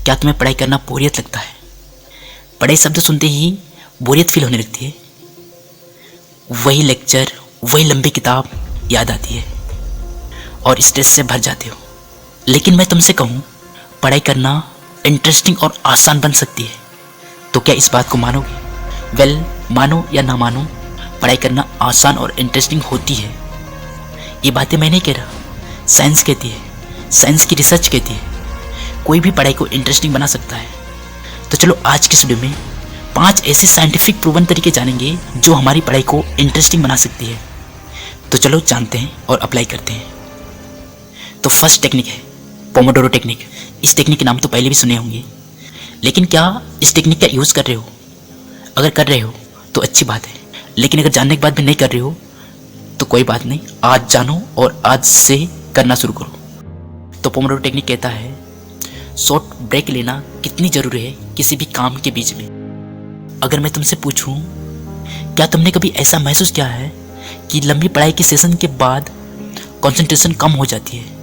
क्या तुम्हें पढ़ाई करना बोरियत लगता है? पढ़ाई शब्द सुनते ही बोरियत फील होने लगती है। वही लेक्चर, वही लंबी किताब याद आती है और स्ट्रेस से भर जाते हो। लेकिन मैं तुमसे कहूँ, पढ़ाई करना इंटरेस्टिंग और आसान बन सकती है। तो क्या इस बात को मानोगे? वेल, मानो या ना मानो, पढ़ाई करना आसान और इंटरेस्टिंग होती है। ये बातें मैं नहीं कह रहा, साइंस कहती है, साइंस की रिसर्च कहती है। कोई भी पढ़ाई को इंटरेस्टिंग बना सकता है। तो चलो आज की इस वीडियो में 5 ऐसे साइंटिफिक प्रूवन तरीके जानेंगे जो हमारी पढ़ाई को इंटरेस्टिंग बना सकती है। तो चलो जानते हैं और अप्लाई करते हैं। तो फर्स्ट टेक्निक है पोमोडोरो टेक्निक। इस टेक्निक के नाम तो पहले भी सुने होंगे, लेकिन क्या इस टेक्निक का यूज़ कर रहे हो? अगर कर रहे हो तो अच्छी बात है, लेकिन अगर जानने के बाद भी नहीं कर रहे हो तो कोई बात नहीं, आज जानो और आज से करना शुरू करो। तो पोमोडोरो टेक्निक कहता है शॉर्ट ब्रेक लेना कितनी ज़रूरी है किसी भी काम के बीच में। अगर मैं तुमसे पूछूं, क्या तुमने कभी ऐसा महसूस किया है कि लंबी पढ़ाई के सेशन के बाद कंसंट्रेशन कम हो जाती है?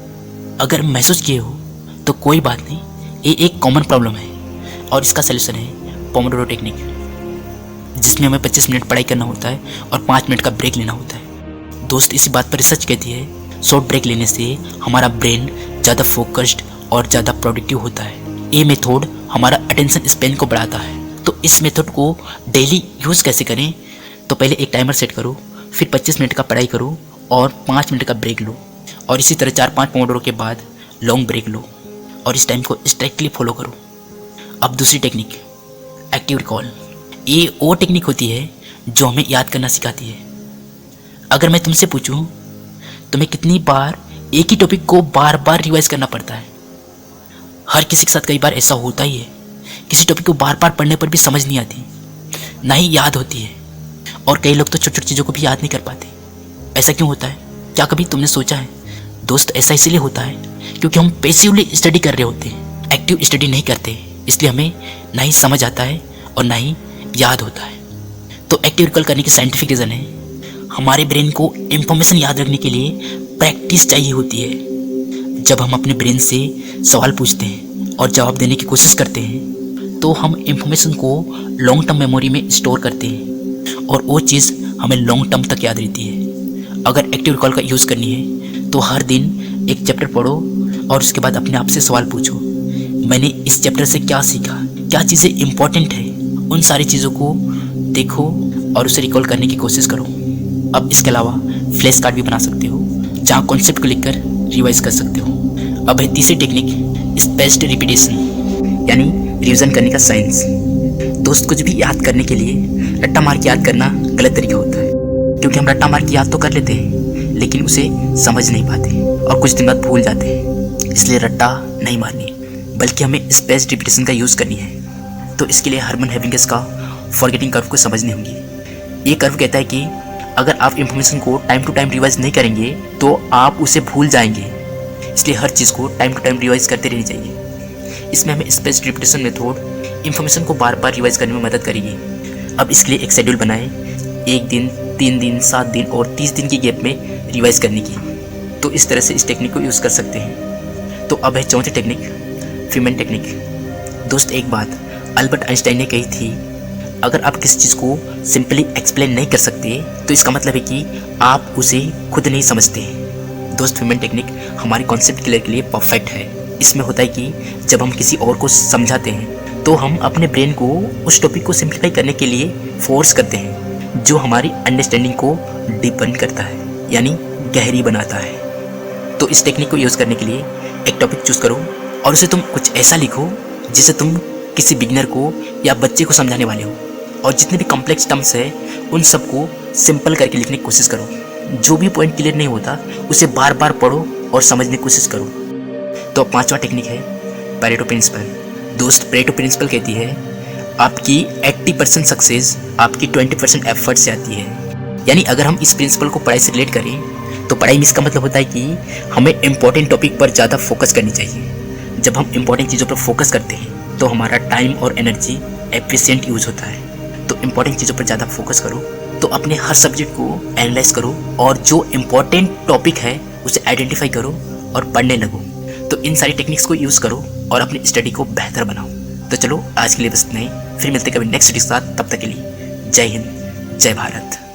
अगर महसूस किए हो तो कोई बात नहीं, ये एक कॉमन प्रॉब्लम है और इसका सलूशन है पोमोडोरो टेक्निक, जिसमें हमें 25 मिनट पढ़ाई करना होता है और 5 मिनट का ब्रेक लेना होता है। दोस्त, इसी बात पर रिसर्च कहती है शॉर्ट ब्रेक लेने से हमारा ब्रेन ज़्यादा फोकस्ड और ज़्यादा प्रोडक्टिव होता है। ये मेथड हमारा अटेंशन स्पेन को बढ़ाता है। तो इस मेथड को डेली यूज़ कैसे करें? तो पहले एक टाइमर सेट करो, फिर 25 मिनट का पढ़ाई करो और 5 मिनट का ब्रेक लो, और इसी तरह 4-5 पोमोडोरो के बाद लॉन्ग ब्रेक लो और इस टाइम को स्ट्रिक्टली फॉलो करो। अब दूसरी टेक्निक, एक्टिव रिकॉल। ये वो टेक्निक होती है जो हमें याद करना सिखाती है। अगर मैं तुमसे पूछूं, तुम्हें कितनी बार एक ही टॉपिक को बार बार रिवाइज करना पड़ता है? हर किसी के साथ कई बार ऐसा होता ही है। किसी टॉपिक को बार बार पढ़ने पर भी समझ नहीं आती, ना ही याद होती है, और कई लोग तो छोटी छोटी चीज़ों को भी याद नहीं कर पाते। ऐसा क्यों होता है? क्या कभी तुमने सोचा है? दोस्त, ऐसा इसलिए होता है क्योंकि हम पैसिवली स्टडी कर रहे होते हैं, एक्टिव स्टडी नहीं करते, इसलिए हमें ना ही समझ आता है और ना ही याद होता है। तो एक्टिव रिकॉल करने की साइंटिफिक रीज़न है, हमारे ब्रेन को इंफॉर्मेशन याद रखने के लिए प्रैक्टिस चाहिए होती है। जब हम अपने ब्रेन से सवाल पूछते हैं और जवाब देने की कोशिश करते हैं तो हम इंफॉर्मेशन को लॉन्ग टर्म मेमोरी में स्टोर करते हैं और वो चीज़ हमें लॉन्ग टर्म तक याद रहती है। अगर एक्टिव रिकॉल का यूज़ करनी है तो हर दिन एक चैप्टर पढ़ो और उसके बाद अपने आप से सवाल पूछो, मैंने इस चैप्टर से क्या सीखा, क्या चीज़ें इंपॉर्टेंट है। उन सारी चीज़ों को देखो और उसे रिकॉल करने की कोशिश करो। अब इसके अलावा फ्लैश कार्ड भी बना सकते हो जहाँ कॉन्सेप्ट को लिखकर रिवाइज कर सकते हो। अब है तीसरी टेक्निक, स्पेस्ड रिपीटेशन, यानी रिवीजन करने का साइंस। दोस्त, कुछ भी याद करने के लिए रट्टा मार के याद करना गलत तरीका होता है, क्योंकि हम रट्टा मार के याद तो कर लेते हैं लेकिन उसे समझ नहीं पाते और कुछ दिन बाद भूल जाते हैं। इसलिए रट्टा नहीं मारनी, बल्कि हमें स्पेस्ड रिपीटेशन का यूज़ करनी है। तो इसके लिए हरमन हेविंगस का फॉरगेटिंग कर्व को समझनी होगी। ये कर्व कहता है कि अगर आप इंफॉर्मेशन को टाइम टू टाइम रिवाइज नहीं करेंगे तो आप उसे भूल जाएंगे, इसलिए हर चीज़ को टाइम टू टाइम रिवाइज करते रहनी चाहिए। इसमें हमें स्पेस्ड रिपीटेशन मेथड इंफॉर्मेशन को बार बार रिवाइज करने में मदद करेगी। अब इसके लिए एक शेड्यूल बनाएं, 1 दिन, 3 दिन, 7 दिन और 30 दिन की गैप में रिवाइज करने की। तो इस तरह से इस टेक्निक को यूज़ कर सकते हैं। तो अब है चौथी टेक्निक, फीमैन टेक्निक। दोस्त, एक बात अल्बर्ट आइंस्टाइन ने कही थी, अगर आप किसी चीज़ को सिंपली एक्सप्लेन नहीं कर सकते तो इसका मतलब है कि आप उसे खुद नहीं समझते। दोस्त, फीमैन टेक्निक हमारी कॉन्सेप्ट क्लियर के लिए परफेक्ट है। इसमें होता है कि जब हम किसी और को समझाते हैं तो हम अपने ब्रेन को उस टॉपिक को सिंप्लीफाई करने के लिए फोर्स करते हैं, जो हमारी अंडरस्टैंडिंग को डीपन करता है, यानी गहरी बनाता है। तो इस टेक्निक को यूज़ करने के लिए एक टॉपिक चूज़ करो और उसे तुम कुछ ऐसा लिखो जिसे तुम किसी बिगिनर को या बच्चे को समझाने वाले हो, और जितने भी कॉम्प्लेक्स टर्म्स है उन सबको सिंपल करके लिखने की कोशिश करो। जो भी पॉइंट क्लियर नहीं होता उसे बार बार पढ़ो और समझने की कोशिश करो। तो 5वां टेक्निक है पैरेटो प्रिंसिपल। दोस्त, पैरेटो प्रिंसिपल कहती है आपकी 80% सक्सेस आपकी 20% एफर्ट से आती है। यानी अगर हम इस प्रिंसिपल को पढ़ाई से रिलेट करें तो पढ़ाई में इसका मतलब होता है कि हमें इंपॉर्टेंट टॉपिक पर ज़्यादा फोकस करनी चाहिए। जब हम इंपॉर्टेंट चीज़ों पर फोकस करते हैं तो हमारा टाइम और एनर्जी एफिशिएंट यूज़ होता है। तो इंपॉर्टेंट चीज़ों पर ज़्यादा फोकस करो, तो अपने हर सब्जेक्ट को एनालाइज करो और जो इम्पोर्टेंट टॉपिक है उसे आइडेंटिफाई करो और पढ़ने लगो। तो इन सारी टेक्निक्स को यूज़ करो और अपनी स्टडी को बेहतर बनाओ। तो चलो आज के लिए बस इतना ही, फिर मिलते कभी नेक्स्ट वीडियो के साथ। तब तक के लिए जय हिंद, जय भारत।